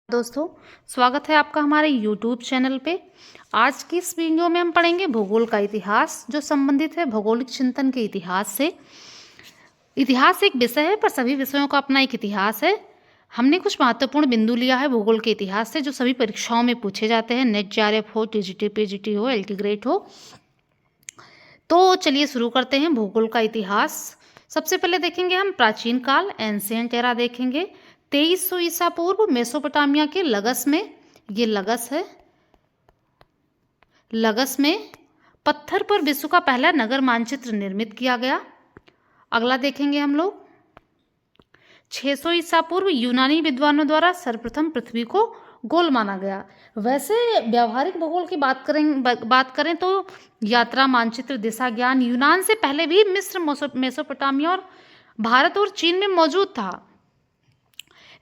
दोस्तों, स्वागत है आपका हमारे YouTube चैनल पे। आज की इस वीडियो में हम पढ़ेंगे भूगोल का इतिहास, जो संबंधित है भौगोलिक चिंतन के इतिहास से। इतिहास एक विषय है, पर सभी विषयों का अपना एक इतिहास है। हमने कुछ महत्वपूर्ण बिंदु लिया है भूगोल के इतिहास से, जो सभी परीक्षाओं में पूछे जाते हैं, नेट जेआरएफ हो, टीजीटी पीजीटी हो, एलटी ग्रेड हो। तो चलिए शुरू करते हैं भूगोल का इतिहास। सबसे पहले देखेंगे हम प्राचीन काल, एंशिएंट एरा देखेंगे। 2300 ईसा पूर्व मेसोपोटामिया के लगस में, ये लगस है, लगस में पत्थर पर विश्व का पहला नगर मानचित्र निर्मित किया गया। अगला देखेंगे हम लोग 600 ईसा पूर्व यूनानी विद्वानों द्वारा सर्वप्रथम पृथ्वी को गोल माना गया। वैसे व्यावहारिक भूगोल की बात करें तो यात्रा मानचित्र, दिशा ज्ञान यूनान से पहले भी मिस्र, मेसोपोटामिया और भारत और चीन में मौजूद था,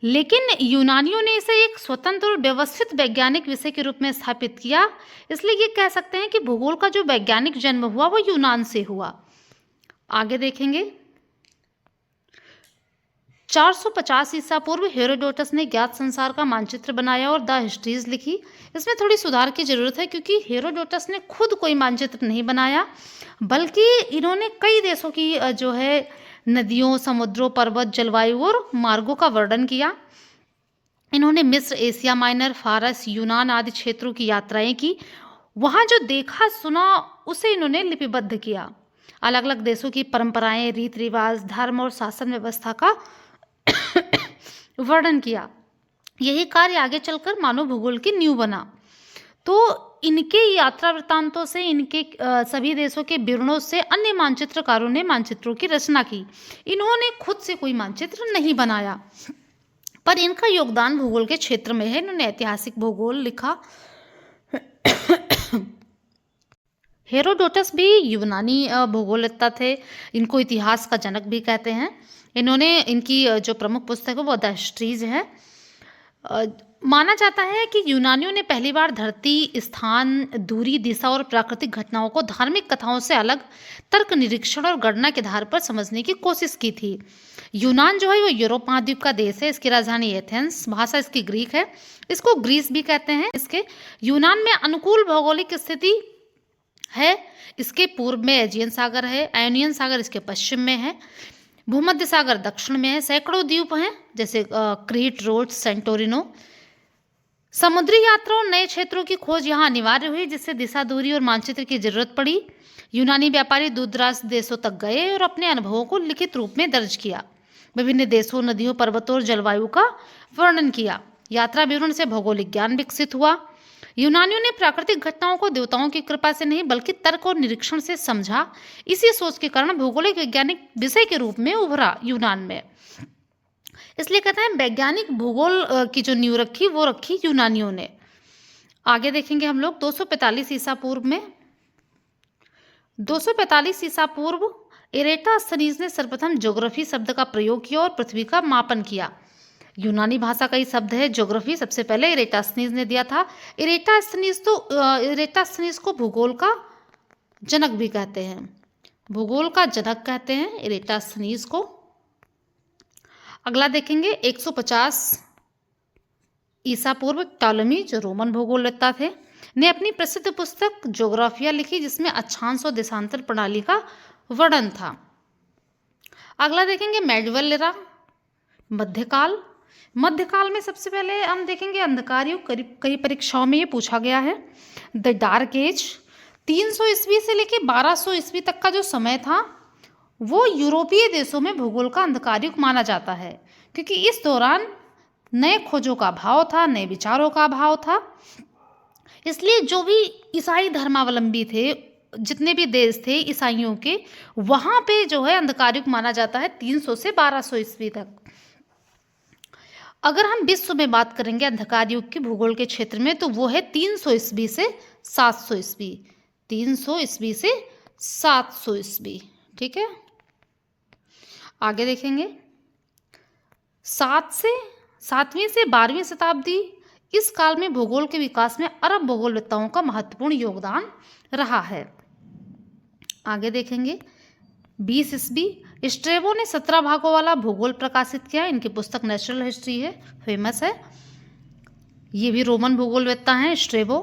लेकिन यूनानियों ने इसे एक स्वतंत्र और व्यवस्थित वैज्ञानिक विषय के रूप में स्थापित किया। इसलिए ये कह सकते हैं कि भूगोल का जो वैज्ञानिक जन्म हुआ वो यूनान से हुआ। आगे देखेंगे 450 ईसा पूर्व हेरोडोटस ने ज्ञात संसार का मानचित्र बनाया और द हिस्ट्रीज लिखी। इसमें थोड़ी सुधार की जरूरत है, क्योंकि हेरोडोटस ने खुद कोई मानचित्र नहीं बनाया, बल्कि इन्होंने कई देशों की जो है नदियों, समुद्रों, पर्वत, जलवायु और मार्गों का वर्णन किया। इन्होंने मिस्र, एशिया माइनर, फारस, यूनान आदि क्षेत्रों की यात्राएं की। वहाँ जो देखा सुना उसे इन्होंने लिपिबद्ध किया। अलग अलग देशों की परंपराएं, रीति रिवाज, धर्म और शासन व्यवस्था का वर्णन किया। यही कार्य आगे चलकर मानव भूगोल की नींव बना। तो इनके यात्रा वृत्तांतों से, इनके सभी देशों के विवरणों से अन्य मानचित्रकारों ने मानचित्रों की रचना की। इन्होंने खुद से कोई मानचित्र नहीं बनाया, पर इनका योगदान भूगोल के क्षेत्र में है। इन्होंने ऐतिहासिक भूगोल लिखा। हेरोडोटस भी यूनानी भूगोलवेत्ता थे। इनको इतिहास का जनक भी कहते हैं। इन्होंने, इनकी जो प्रमुख पुस्तक है वो द हिस्ट्रीज है। माना जाता है कि यूनानियों ने पहली बार धरती, स्थान, दूरी, दिशा और प्राकृतिक घटनाओं को धार्मिक कथाओं से अलग तर्क, निरीक्षण और गणना के आधार पर समझने की कोशिश की थी। यूनान जो है वो यूरोप महाद्वीप का देश है। इसकी राजधानी एथेंस, भाषा इसकी ग्रीक है। इसको ग्रीस भी कहते हैं। इसके यूनान में अनुकूल भौगोलिक स्थिति है। इसके पूर्व में एजियन सागर है, आयोनियन सागर इसके पश्चिम में है, भूमध्य सागर दक्षिण में है, सैकड़ों द्वीप हैं जैसे क्रीट, रोड्स, सेंटोरिनो। समुद्री यात्रा और नए क्षेत्रों की खोज यहाँ अनिवार्य हुई, जिससे दिशा, दूरी और मानचित्र की जरूरत पड़ी। यूनानी व्यापारी दूरदराज देशों तक गए और अपने अनुभवों को लिखित रूप में दर्ज किया। विभिन्न देशों, नदियों, पर्वतों और जलवायु का वर्णन किया। यात्रा विवरण से भौगोलिक ज्ञान विकसित हुआ। यूनानियों ने प्राकृतिक घटनाओं को देवताओं की कृपा से नहीं, बल्कि तर्क और निरीक्षण से समझा। इसी सोच के कारण भौगोलिक वैज्ञानिक विषय के रूप में उभरा यूनान में। इसलिए कहते हैं वैज्ञानिक भूगोल की जो नींव रखी वो रखी यूनानियों ने। आगे देखेंगे हम लोग 245 ईसा पूर्व में। 245 ईसा पूर्व इरेटास्थनीज ने सर्वप्रथम ज्योग्राफी शब्द का प्रयोग किया और पृथ्वी का मापन किया। यूनानी भाषा का ही शब्द है ज्योग्राफी, सबसे पहले इरेटास्थनीज ने दिया था। इरेटास्थनीज को भूगोल का जनक भी कहते हैं। भूगोल का जनक कहते हैं इरेटास्थनीज को। अगला देखेंगे 150 ईसा पूर्व टॉलमी, जो रोमन भूगोलवेत्ता थे, ने अपनी प्रसिद्ध पुस्तक ज्योग्राफिया लिखी, जिसमें अक्षांश और देशांतर प्रणाली का वर्णन था। अगला देखेंगे मेडिवल एरा, मध्यकाल। मध्यकाल में सबसे पहले हम देखेंगे अंधकार युग। कई परीक्षाओं में ये पूछा गया है। द डार्क एज 300 ईस्वी से लेकर 1200 ईस्वी तक का जो समय था वो यूरोपीय देशों में भूगोल का अंधकार युग माना जाता है, क्योंकि इस दौरान नए खोजों का अभाव था, नए विचारों का अभाव था। इसलिए जो भी ईसाई धर्मावलंबी थे, जितने भी देश थे ईसाइयों के, वहाँ पे जो है अंधकार युग माना जाता है 300 से 1200 ईस्वी तक। अगर हम विश्व में बात करेंगे अंधकार युग के भूगोल के क्षेत्र में, तो वो है 300 ईस्वी से 700 ईस्वी। 300 ईस्वी से 700 ईस्वी, ठीक है। आगे देखेंगे 7वीं से 12वीं शताब्दी। इस काल में भूगोल के विकास में अरब भूगोलवेत्ताओं का महत्वपूर्ण योगदान रहा है। आगे देखेंगे 20 ईस्वी। स्ट्रेबो ने 17 भागों वाला भूगोल प्रकाशित किया। इनकी पुस्तक नेचुरल हिस्ट्री है, फेमस है। ये भी रोमन भूगोलवेत्ता हैं, स्ट्रेबो।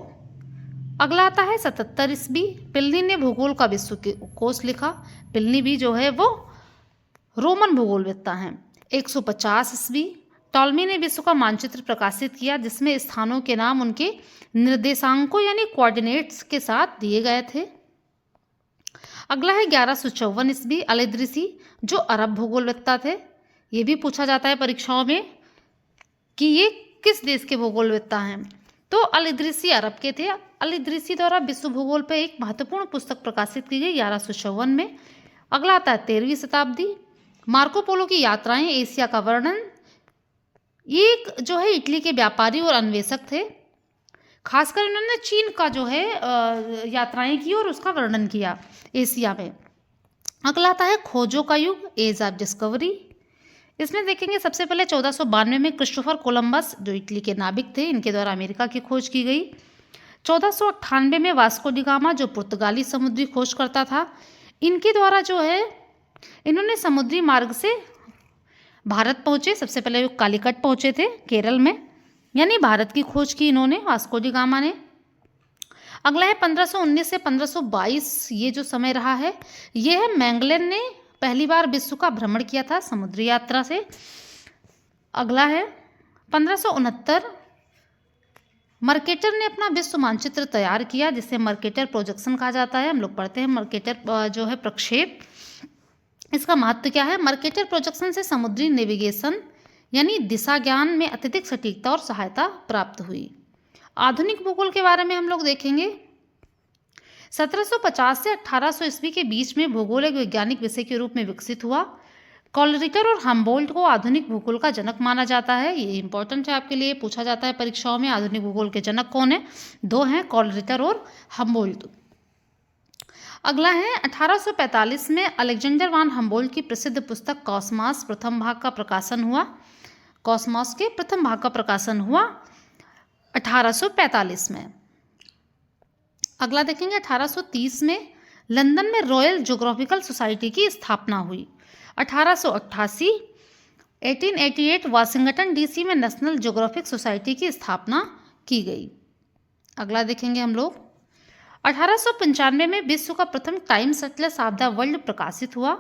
अगला आता है 77 ईस्वी, प्लिनी ने भूगोल का विश्व कोश लिखा। प्लिनी भी जो है वो रोमन भूगोलवेत्ता हैं। 150 ईस्वी, टॉलमी ने विश्व का मानचित्र प्रकाशित किया जिसमें स्थानों के नाम उनके निर्देशांकों यानी कोऑर्डिनेट्स के साथ दिए गए थे। अगला है 1154 ईस्वी, अल-इदरीसी जो अरब भूगोलवेत्ता थे। ये भी पूछा जाता है परीक्षाओं में कि ये किस देश के भूगोलवेत्ता हैं। तो अल-इदरीसी अरब के थे। अल-इदरीसी द्वारा विश्व भूगोल पर एक महत्वपूर्ण पुस्तक प्रकाशित की गई 1154 में। अगला आता है 13वीं शताब्दी, मार्को पोलो की यात्राएं, एशिया का वर्णन। ये एक जो है इटली के व्यापारी और अन्वेषक थे। खासकर इन्होंने चीन का जो है यात्राएं की और उसका वर्णन किया एशिया में। अगला आता है खोजों का युग, एज ऑफ डिस्कवरी। इसमें देखेंगे सबसे पहले 1492 में क्रिस्टोफर कोलंबस जो इटली के नाविक थे, इनके द्वारा अमेरिका की खोज की गई। 1498 में वास्को डी गामा जो पुर्तगाली समुद्री खोज करता था, इनके द्वारा जो है इन्होंने समुद्री मार्ग से भारत पहुँचे। सबसे पहले कालीकट पहुँचे थे केरल में, यानी भारत की खोज की इन्होंने वास्को डी गामा ने। अगला है 1519 से 1522, ये जो समय रहा है ये है मैगलेन ने पहली बार विश्व का भ्रमण किया था समुद्री यात्रा से। अगला है 1569, मर्केटर ने अपना विश्व मानचित्र तैयार किया जिसे मर्केटर प्रोजेक्शन कहा जाता है। हम लोग पढ़ते हैं मर्केटर जो है प्रक्षेप। इसका महत्व क्या है? मर्केटर प्रोजेक्शन से समुद्री नेविगेशन यानी दिशा ज्ञान में अत्यधिक सटीकता और सहायता प्राप्त हुई। आधुनिक भूगोल के बारे में हम लोग देखेंगे। 1750 से 1800 ईस्वी के बीच में भूगोल एक वैज्ञानिक विषय के रूप में विकसित हुआ। कॉलरिटर और हम्बोल्ट को आधुनिक भूगोल का जनक माना जाता है। ये इंपॉर्टेंट है, आपके लिए पूछा जाता है परीक्षाओं में। आधुनिक भूगोल के जनक कौन है? दो हैं, कॉलरिटर और हम्बोल्ट। अगला है 1845 में अलेक्जेंडर वान हम्बोल्ट की प्रसिद्ध पुस्तक कॉस्मॉस प्रथम भाग का प्रकाशन हुआ। कॉस्मॉस के प्रथम भाग का प्रकाशन हुआ 1845 में। अगला देखेंगे 1830 में लंदन में रॉयल ज्योग्राफिकल सोसाइटी की स्थापना हुई। 1888 1888 वाशिंगटन डीसी में नेशनल ज्योग्राफिक सोसाइटी की स्थापना की गई। अगला देखेंगे हम लोग 1895 में विश्व का प्रथम time Atlas of the world प्रकाशित हुआ।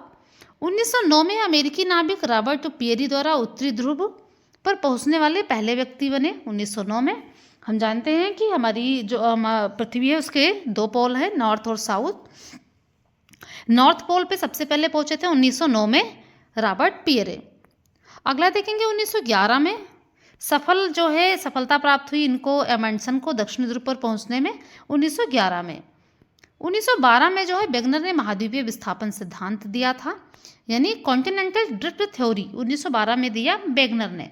1909 में अमेरिकी नाविक रॉबर्ट पियरी द्वारा उत्तरी ध्रुव पर पहुंचने वाले पहले व्यक्ति बने। 1909 में हम जानते हैं कि हमारी जो पृथ्वी है उसके दो पोल हैं, नॉर्थ और साउथ। नॉर्थ पोल पे सबसे पहले पहुंचे थे 1909 में रॉबर्ट पियरे। अगला देखेंगे 1911 में सफलता प्राप्त हुई इनको एमंडसन को दक्षिण ध्रुव पर पहुंचने में 1911 में। 1912 में जो है वेगनर ने महाद्वीपीय विस्थापन सिद्धांत दिया था, यानी कॉन्टिनेंटल ड्रिफ्ट थ्योरी 1912 में दिया वेगनर ने।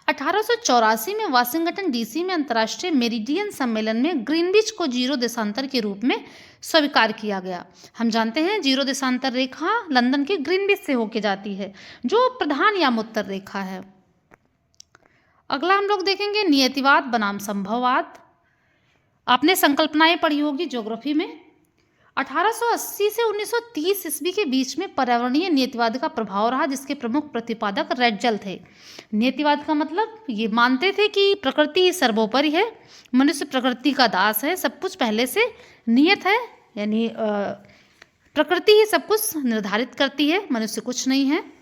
1884 में वाशिंगटन डीसी में अंतर्राष्ट्रीय मेरिडियन सम्मेलन में ग्रीनविच को जीरो देशांतर के रूप में स्वीकार किया गया। हम जानते हैं जीरो देशांतर रेखा लंदन के ग्रीनविच से होके जाती है, जो प्रधान यामोत्तर रेखा है। अगला हम लोग देखेंगे नियतिवाद बनाम संभववाद। आपने संकल्पनाएं पढ़ी होगी ज्योग्राफी में। 1880 से 1930 ईस्वी के बीच में पर्यावरणीय नियतिवाद का प्रभाव रहा, जिसके प्रमुख प्रतिपादक रेटजल थे। नियतिवाद का मतलब ये मानते थे कि प्रकृति सर्वोपरि है, मनुष्य प्रकृति का दास है, सब कुछ पहले से नियत है, यानी प्रकृति ही सब कुछ निर्धारित करती है, मनुष्य कुछ नहीं है।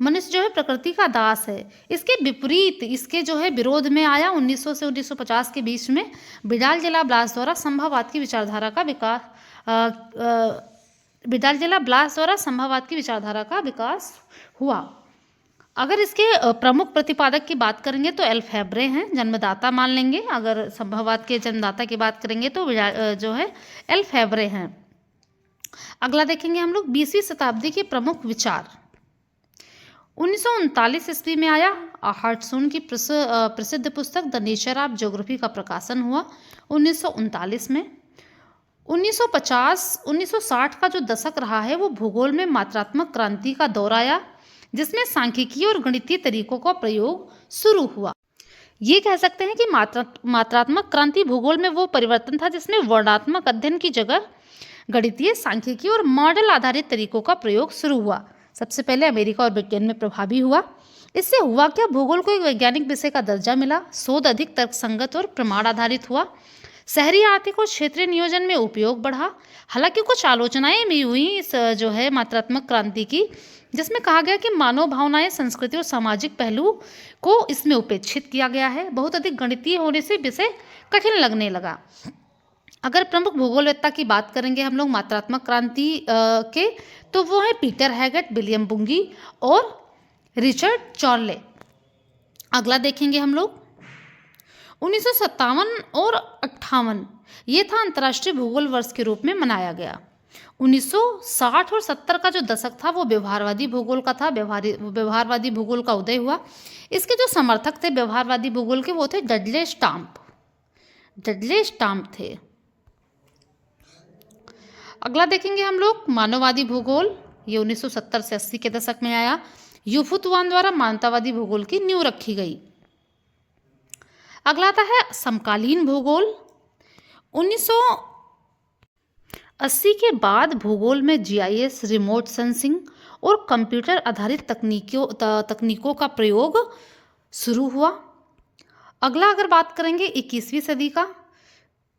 मनुष्य जो है प्रकृति का दास है। इसके विपरीत, इसके जो है विरोध में आया 1900 से 1950 के बीच में विडाल जेला ब्लास द्वारा संभववाद की विचारधारा का विकास हुआ। अगर इसके प्रमुख प्रतिपादक की बात करेंगे तो एल्फेब्रे हैं, जन्मदाता मान लेंगे। अगर संभववाद के जन्मदाता की बात करेंगे तो जो है एल्फेब्रे हैं। अगला देखेंगे हम लोग 20वीं शताब्दी के प्रमुख विचार। 1939 ईस्वी में आया हार्टसून की प्रसिद्ध पुस्तक द नेचर ऑफ ज्योग्राफी का प्रकाशन हुआ 1939 में। 1960 का जो दशक रहा है वो भूगोल में मात्रात्मक क्रांति का दौर आया, जिसमें सांख्यिकीय और गणितीय तरीकों का प्रयोग शुरू हुआ। ये कह सकते हैं कि मात्रात्मक क्रांति भूगोल में वो परिवर्तन था जिसमें वर्णनात्मक अध्ययन की जगह गणितीय, सांख्यिकीय और मॉडल आधारित तरीकों का प्रयोग शुरू हुआ। सबसे पहले अमेरिका और ब्रिटेन में प्रभावी हुआ। इससे हुआ क्या, भूगोल को एक वैज्ञानिक विषय का दर्जा मिला, शोध अधिक तर्कसंगत और प्रमाण आधारित हुआ, शहरी आर्थिक और क्षेत्रीय नियोजन में उपयोग बढ़ा। हालांकि कुछ आलोचनाएं भी हुई इस जो है मात्रात्मक क्रांति की, जिसमें कहा गया कि मानव भावनाएं, संस्कृति और सामाजिक पहलू को इसमें उपेक्षित किया गया है। बहुत अधिक गणितीय होने से विषय कठिन लगने लगा। अगर प्रमुख भूगोलवेत्ता की बात करेंगे हम लोग मात्रात्मक क्रांति के, तो वो है पीटर हैगेट, विलियम बुंगी और रिचर्ड चॉर्ले। अगला देखेंगे हम लोग 1957 और 58, ये था अंतर्राष्ट्रीय भूगोल वर्ष के रूप में मनाया गया। 1960 और 70 का जो दशक था वो व्यवहारवादी भूगोल का था, व्यवहारवादी भूगोल का उदय हुआ। इसके जो समर्थक थे व्यवहारवादी भूगोल के, वो थे डडले स्टाम्प थे। अगला देखेंगे हम लोग मानववादी भूगोल, ये 1970 से 80 के दशक में आया। यूफुतवान द्वारा मानवतावादी भूगोल की नींव रखी गई। अगला आता है समकालीन भूगोल। 1980 के बाद भूगोल में जीआईएस, रिमोट सेंसिंग और कंप्यूटर आधारित तकनीकों का प्रयोग शुरू हुआ। अगला अगर बात करेंगे 21वीं सदी का,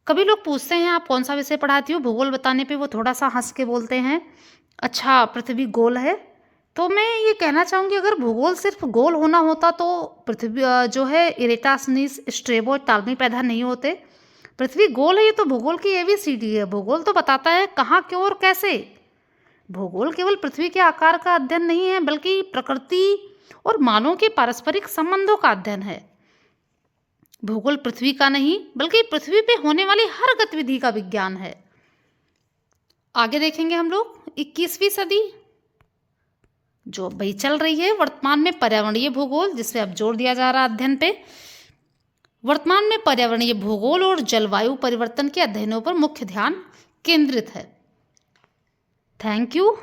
कभी लोग पूछते हैं आप कौन सा विषय पढ़ाती हो, भूगोल बताने पे वो थोड़ा सा हंस के बोलते हैं अच्छा पृथ्वी गोल है। तो मैं ये कहना चाहूँगी, अगर भूगोल सिर्फ गोल होना होता तो पृथ्वी जो है इरेटासनिस, स्ट्रेबो, टालमी पैदा नहीं होते। पृथ्वी गोल है, ये तो भूगोल की एबीसीडी है। भूगोल तो बताता है कहाँ, क्यों और कैसे। भूगोल केवल पृथ्वी के आकार का अध्ययन नहीं है, बल्कि प्रकृति और मानव के पारस्परिक संबंधों का अध्ययन है। भूगोल पृथ्वी का नहीं, बल्कि पृथ्वी पे होने वाली हर गतिविधि का विज्ञान है। आगे देखेंगे हम लोग 21वीं सदी जो भाई चल रही है, वर्तमान में पर्यावरणीय भूगोल, जिसपे अब जोर दिया जा रहा है अध्ययन पे। वर्तमान में पर्यावरणीय भूगोल और जलवायु परिवर्तन के अध्ययनों पर मुख्य ध्यान केंद्रित है। Thank you.